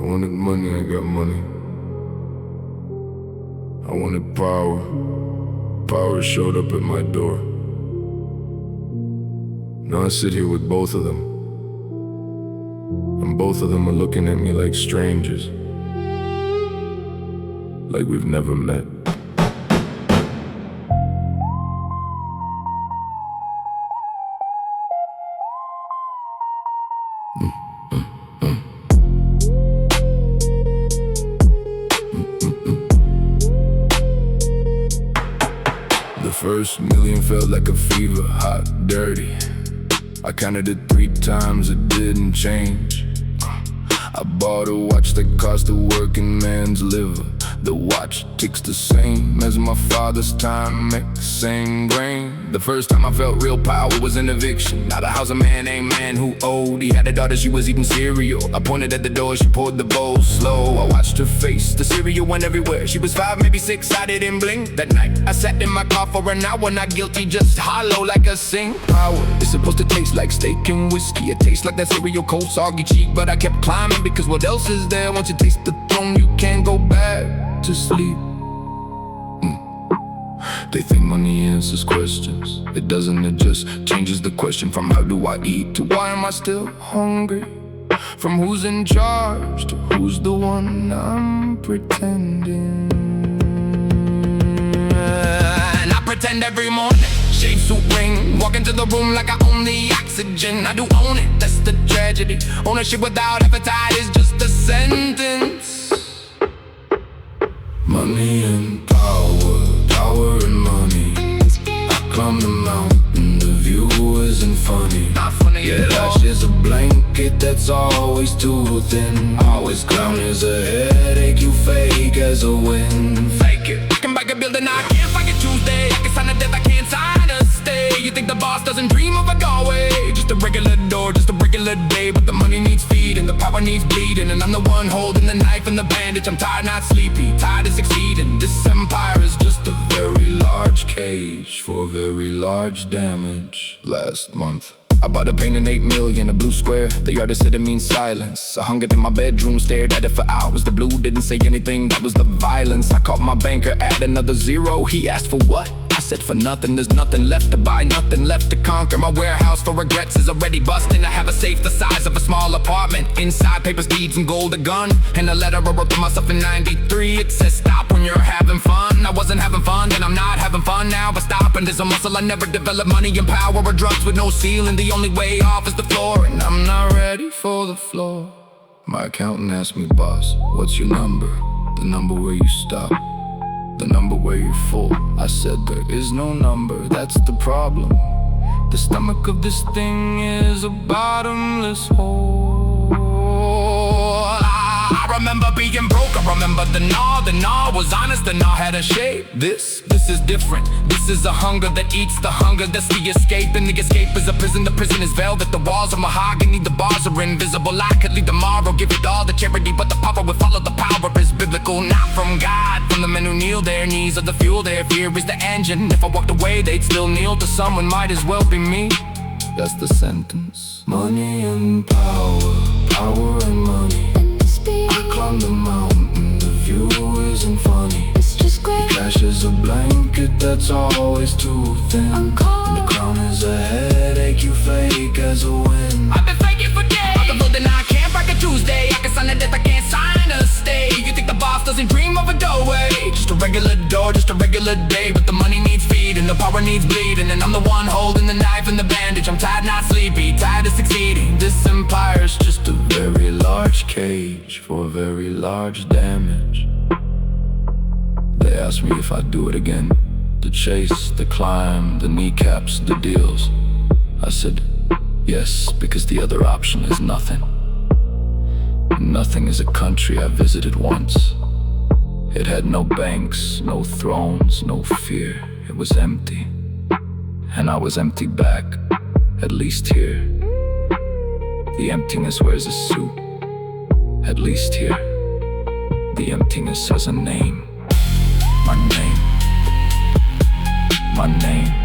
wanted money, I got money. I wanted power. Power showed up at my door. Now I sit here with both of them, and both of them are looking at me like strangers, like we've never met. The first million felt like a fever, hot, dirty. I counted it 3 times, it didn't change. I bought a watch that cost a working man's liver. The watch ticks the same as my father's time, makes the same grain. The first time I felt real power was an eviction. Not a house, a man named Man who owed. He had a daughter, she was eating cereal. I pointed at the door, she poured the bowl slow. I watched her face, the cereal went everywhere. She was 5, maybe 6, I didn't blink. That night, I sat in my car for an hour, not guilty, just hollow like a sink. Power is supposed to taste like steak and whiskey. It tastes like that cereal, cold, soggy cheek. But I kept climbing because what else is there? Once you taste the throne, you can't go back to sleep. They think money answers questions. It doesn't, it just changes the question from how do I eat to why am I still hungry? From who's in charge to who's the one I'm pretending. And I pretend every morning, shade suit ring, walk into the room like I own the oxygen. I do own it, that's the tragedy. Ownership without appetite is just a sentence. Money and power, power and money. I climb the mountain, the view isn't funny. Not funny at all. Lash is a blanket that's always too thin. Always clown is a headache, you fake as a win. Fake it, I can back a building, I can't fight it Tuesday. I can sign a death, I can't sign a stay. You think the boss doesn't dream of a doorway? Just a regular door, just a regular day. But the money needs feeding, the power needs bleeding. And I'm the one holding the knife and the bandage. I'm tired, not sleepy, tired of succeeding. This empire is just a very large cage for very large damage. Last month I bought a painting 8 million, a blue square. The artist said it means silence. I hung it in my bedroom, stared at it for hours. The blue didn't say anything, that was the violence. I caught my banker at another zero. He asked for what? I said for nothing. There's nothing left to buy, nothing left to conquer. My warehouse for regrets is already busting. I have a safe the size of a small apartment. Inside papers, deeds, and gold, a gun. And a letter I wrote to myself in 93. It says stop when you're having fun. I wasn't having fun, then I'm not having fun now. But stopping is a muscle I never developed. Money and power or drugs with no ceiling. The only way off is the floor, and I'm not ready for the floor. My accountant asked me, boss, what's your number? The number where you stop, the number where you're full. I said there is no number, that's the problem. The stomach of this thing is a bottomless hole. I remember being broke, I remember the gnaw was honest, the gnaw had a shape. This is different. This is a hunger that eats the hunger, that's the escape. And the escape is a prison, the prison is velvet. The walls are mahogany, the bars are invisible. I could leave tomorrow, give it all to charity, but the power will follow. The power is biblical, not from God. From the men who kneel, their knees are the fuel, their fear is the engine. If I walked away, they'd still kneel to someone, might as well be me. That's the sentence. Money and power, power and money. I climb the mountain, the view isn't funny. It's just great. Cash is a blanket that's always too thin. I'm cold. And the crown is a headache, you fake as a win. I've been faking for days. I can build and I can't break a Tuesday. I can sign a death, I can't sign a stay. You think the boss doesn't dream of a doorway? Just a regular door, just a regular day. But the money needs feeding, the power needs bleeding. And I'm the one holding the knife and the bandage. I'm tired, not sleepy, tired of succeeding. This empire's just a very large cage for very large damage. They asked me if I'd do it again. The chase, the climb, the kneecaps, the deals. I said yes, because the other option is nothing. Nothing is a country I visited once. It had no banks, no thrones, no fear. It was empty. And I was empty back, at least here. The emptiness wears a suit, at least here. The emptiness has a name. My name. My name.